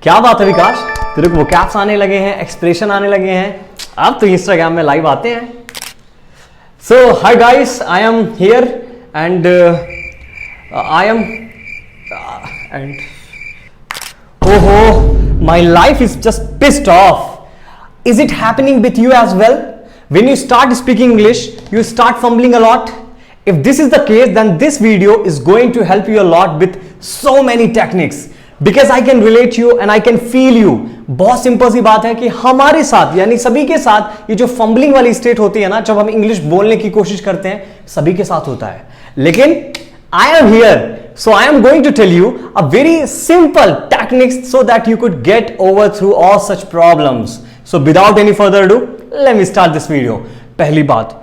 क्या बात है विकास, तेरे को वोकैब्स आने लगे हैं, एक्सप्रेशन आने लगे हैं, अब तो इंस्टाग्राम में लाइव आते हैं। So hi guys, I am here and I am and ओहो, my life is just pissed off. Is it happening with you as well? When you start speaking English, you start fumbling a lot. If this is the case, then this video is going to help you a lot with so many techniques. Because I can relate you and I can feel you. बहुत simple सी बात है कि हमारे साथ यानी सभी के साथ ये जो फंबलिंग वाली स्टेट होती है ना, जब हम इंग्लिश बोलने की कोशिश करते हैं, सभी के साथ होता है। लेकिन I am here, so I am going to tell you a very simple techniques so that you could get over through all such problems. So without any further ado, let me start this video. पहली बात,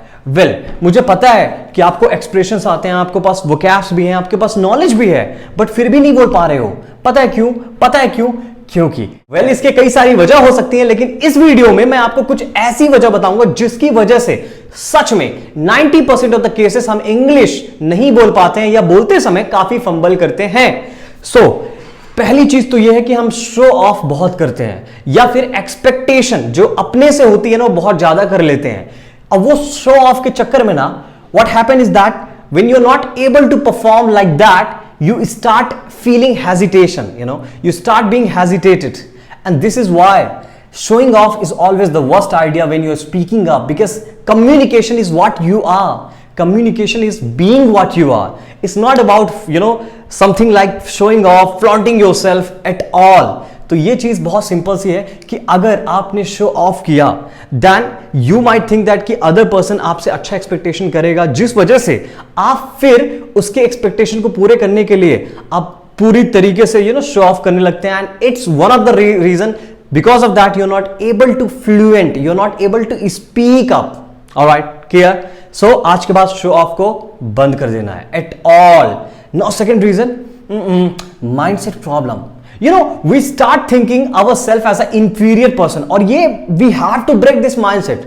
मुझे पता है कि आपको expressions आते हैं, आपके पास वोकैब्स भी हैं, आपके पास नॉलेज भी है, बट फिर भी नहीं बोल पा रहे हो। पता है क्यों? क्योंकि इसके कई सारी वजह हो सकती है, लेकिन इस वीडियो में मैं आपको कुछ ऐसी वजह बताऊंगा जिसकी वजह से सच में 90% ऑफ द केसेस हम इंग्लिश नहीं बोल पाते हैं या बोलते समय काफी फंबल करते हैं। पहली चीज तो यह है कि हम शो ऑफ बहुत करते हैं, या फिर एक्सपेक्टेशन जो अपने से होती है ना, वो बहुत ज्यादा कर लेते हैं। अब वो शो ऑफ के चक्कर में ना, what happen is that when you are not able to perform like that, you start feeling hesitation, you start being hesitated, and this is why showing off is always the worst idea when you are speaking up, because communication is what you are. Communication is being what you are. It's not about something like showing off, flaunting yourself at all. तो ये चीज बहुत simple सी है कि अगर आपने show off किया, then you might think that कि अदर पर्सन आपसे अच्छा एक्सपेक्टेशन करेगा, जिस वजह से आप फिर उसके एक्सपेक्टेशन को पूरे करने के लिए आप पूरी तरीके से शो ऑफ करने लगते हैं। And it's one of the reason, because of that you are not able to fluent, you are not able to speak up. Alright, clear? So आज के बाद शो ऑफ को बंद कर देना है at all. Now second reason, mindset problem. We start thinking ourselves as an inferior person, और ये we have to break this mindset.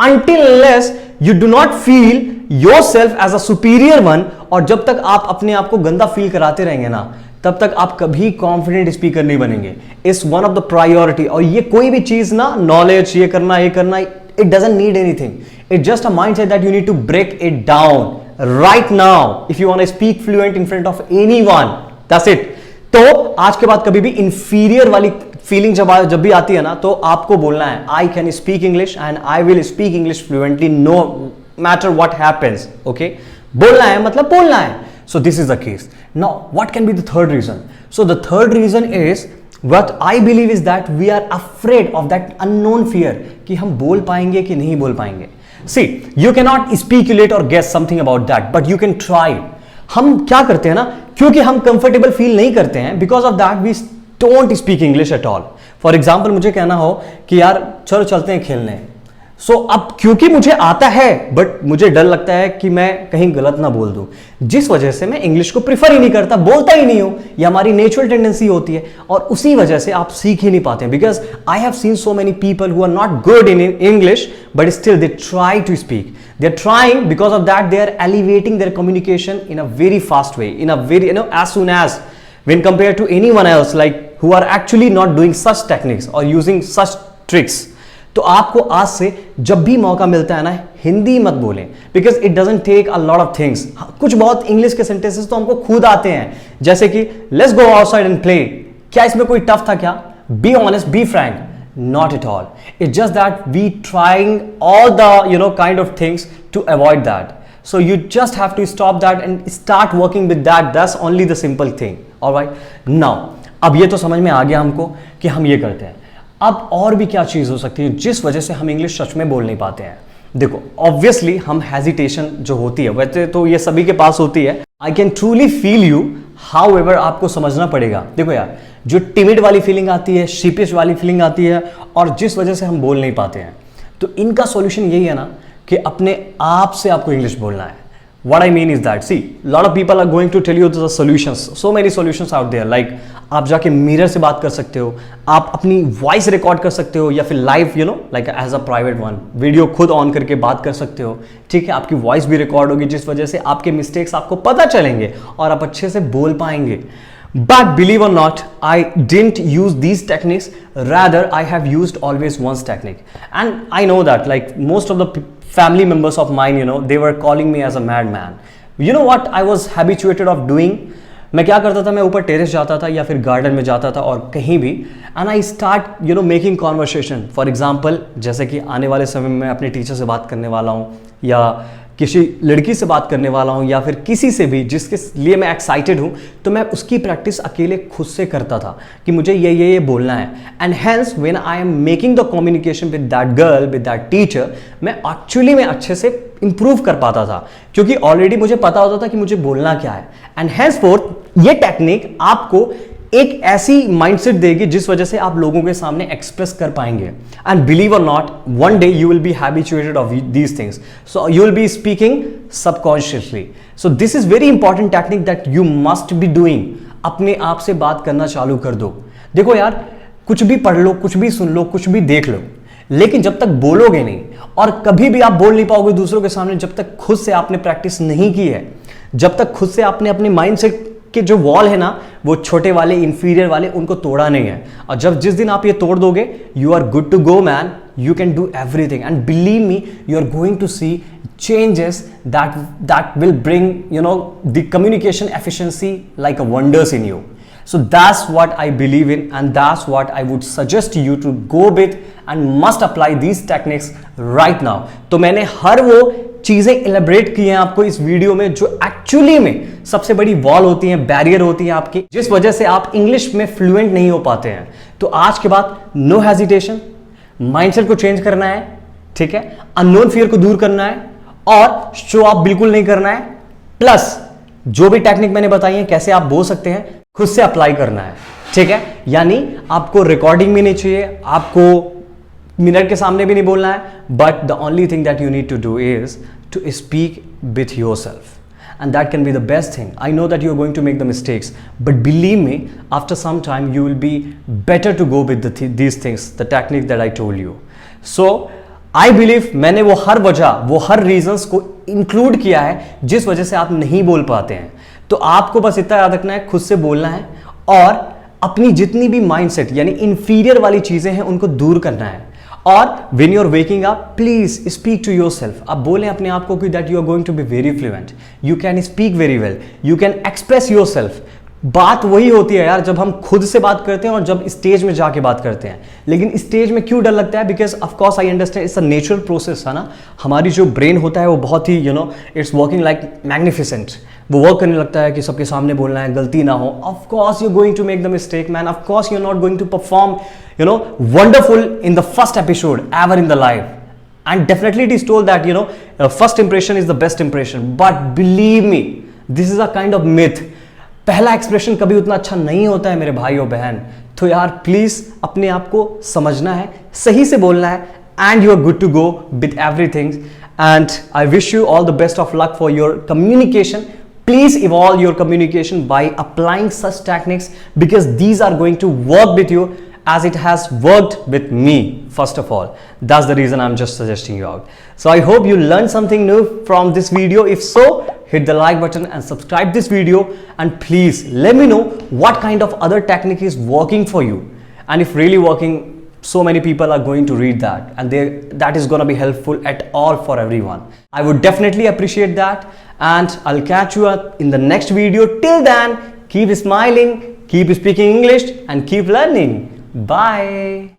Until unless you do not feel yourself as a superior one, और जब तक आप अपने आप को गंदा फील कराते रहेंगे ना, तब तक आप कभी कॉन्फिडेंट स्पीकर नहीं बनेंगे। It's one of the priority. और ये कोई भी चीज ना, नॉलेज, ये करना, it doesn't need anything, it just a mindset that you need to break it down right now if you want to speak fluent in front of anyone. That's it. तो आज के बाद कभी भी इंफीरियर वाली feeling जब भी आती है ना, तो आपको बोलना है I can speak English and I will speak English fluently no matter what happens. Okay, बोलना है मतलब बोलना है। So this is the case. Now what can be the third reason? So the third reason is what I believe is that we are afraid of that unknown fear, कि हम बोल पाएंगे कि नहीं बोल पाएंगे। See, you can not speculate और guess something about that, but you can try. हम क्या करते हैं ना, क्योंकि हम कंफर्टेबल फील नहीं करते हैं, because of that we don't speak English at all. For example, मुझे कहना हो कि यार चलो चलते हैं खेलने, सो अब क्योंकि मुझे आता है, बट मुझे डर लगता है कि मैं कहीं गलत ना बोल दूं, जिस वजह से मैं इंग्लिश को प्रिफर ही नहीं करता, बोलता ही नहीं हूं। ये हमारी नेचुरल टेंडेंसी होती है, और उसी वजह से आप सीख ही नहीं पाते हैं। Because I have seen so many people who are not good in English, but still they try to speak. They are trying, because of that they are elevating their communication in a very fast way, in a very as soon as when compared to anyone else, like who are actually not doing such techniques or using such tricks. तो आपको आज से जब भी मौका मिलता है ना, हिंदी मत बोलें, because it doesn't take a lot of things. कुछ बहुत इंग्लिश के सेंटेंसेस तो हमको खुद आते हैं, जैसे कि let's go outside and play। क्या इसमें कोई टफ था क्या? Be honest, be frank. Not at all. It's just that we trying all the kind of things to avoid that. So you just have to stop that and start working with that. That's only the simple thing. All right. Now, अब ये तो समझ में आ गया हमको कि हम ये करते हैं। अब और भी क्या चीज हो सकती है जिस वजह से हम इंग्लिश सच में बोल नहीं पाते हैं? देखो, ऑब्वियसली हम हेजिटेशन जो होती है, वैसे तो ये सभी के पास होती है। I can truly feel you, however आपको समझना पड़ेगा। देखो यार, जो टिमिड वाली फीलिंग आती है, शीपिश वाली फीलिंग आती है, और जिस वजह से हम बोल नहीं पाते हैं, तो इनका सॉल्यूशन यही है ना कि अपने आप से आपको इंग्लिश बोलना है। What I mean is that, see, lot of people are going to tell you the solutions. So many solutions out there. Like आप जाके मिरर से बात कर सकते हो, आप अपनी वॉइस रिकॉर्ड कर सकते हो, या फिर live like as a private one video खुद ऑन करके बात कर सकते हो. ठीक है, आपकी वॉइस भी रिकॉर्ड होगी, जिस वजह से आपके मिस्टेक्स आपको पता चलेंगे और आप अच्छे से बोल पाएंगे. But believe or not, I didn't use these techniques. Rather, I have used always one technique. And I know that like most of the family members of mine, they were calling me as a madman. You know what I was habituated of doing? मैं क्या करता था, मैं ऊपर terrace जाता था या फिर गार्डन में जाता था और कहीं भी, and I start making conversation. For example, जैसे कि आने वाले समय में मैं अपने टीचर से बात करने वाला हूँ या किसी लड़की से बात करने वाला हूँ या फिर किसी से भी जिसके लिए मैं एक्साइटेड हूँ, तो मैं उसकी प्रैक्टिस अकेले खुद से करता था कि मुझे ये बोलना है. And hence when I am making the communication with that girl, with that teacher, मैं एक्चुअली में अच्छे से इंप्रूव कर पाता था क्योंकि ऑलरेडी मुझे पता होता था कि मुझे बोलना क्या है. एंड हेंसफोर्थ ये टेक्निक आपको एक ऐसी माइंडसेट देगी जिस वजह से आप लोगों के सामने एक्सप्रेस कर पाएंगे. एंड बिलीव और not, one day you will be habituated of these things, so you will be speaking subconsciously. So this is very important technique that you must be doing. अपने आप से बात करना चालू कर दो. देखो यार, कुछ भी पढ़ लो, कुछ भी सुन लो, कुछ भी देख लो, लेकिन जब तक बोलोगे नहीं और कभी भी आप बोल नहीं पाओगे दूसरों के सामने, जब तक खुद से आपने प्रैक्टिस नहीं की है, जब तक खुद से आपने अपने माइंडसेट के जो वॉल है ना, वो छोटे वाले, इंफीरियर वाले, उनको तोड़ा नहीं है. और जब जिस दिन आप ये तोड़ दोगे, you are good to go man. You can do everything, and believe me, you are going to see changes that will bring the communication efficiency like a wonders in you. So that's what I believe in, and that's what I would suggest you to go with and must apply these techniques right now. तो मैंने हर वो चीजें elaborate की हैं आपको इस video में जो एक्चुअली में सबसे बड़ी वॉल होती हैं, बैरियर होती हैं आपकी, जिस वजह से आप इंग्लिश में फ्लुएंट नहीं हो पाते हैं. तो आज के बाद नो हेजिटेशन, माइंडसेट को चेंज करना है, ठीक है, अननोन फियर को दूर करना है और शो ऑफ बिल्कुल नहीं करना है. प्लस जो भी टेक्निक मैंने बताई है कैसे आप बोल सकते हैं, खुद से अप्लाई करना है, ठीक है. यानी आपको रिकॉर्डिंग भी नहीं चाहिए, आपको मिरर के सामने भी नहीं बोलना है, but the only thing that you need to do is to speak with yourself. And that can be the best thing. I know that you are going to make the mistakes, but believe me, after some time you will be better to go with these things, the technique that I told you. So I believe मैंने वो हर reasons को include किया है जिस वजह से आप नहीं बोल पाते हैं. तो आपको बस इतना याद रखना है, खुद से बोलना है और अपनी जितनी भी माइंडसेट यानी इंफीरियर वाली चीजें हैं उनको दूर करना है. और when you are waking up, please speak to yourself. आप बोलें अपने आप को कि that you are going to be very fluent, you can speak very well, you can express yourself. बात वही होती है यार जब हम खुद से बात करते हैं और जब स्टेज में जाके बात करते हैं. लेकिन स्टेज में क्यों डर लगता है? Because of course I understand it's a natural process है ना. हमारी जो ब्रेन होता है वो बहुत ही इट्स वर्किंग लाइक मैग्निफिसेंट. वो वर्क करने लगता है कि सबके सामने बोलना है, गलती ना हो. Of course you going to make the mistake man. Of course you are not going to perform wonderful in the first episode ever in the life. And definitely it is told that first impression is the best impression. But believe me, this is a kind of myth. पहला expression कभी उतना अच्छा नहीं होता है मेरे भाई और बहन. तो यार प्लीज अपने आप को समझना है, सही से बोलना है, and you are good to go with everything. And I wish you all the best of luck for your communication. Please evolve your communication by applying such techniques because these are going to work with you as it has worked with me. First of all, that's the reason I'm just suggesting you out. So I hope you learned something new from this video. If so, hit the like button and subscribe this video, and please let me know what kind of other technique is working for you, and if really working, so many people are going to read that, and that is going to be helpful at all for everyone. I would definitely appreciate that, and I'll catch you up in the next video. Till then, keep smiling, keep speaking English, and keep learning. Bye.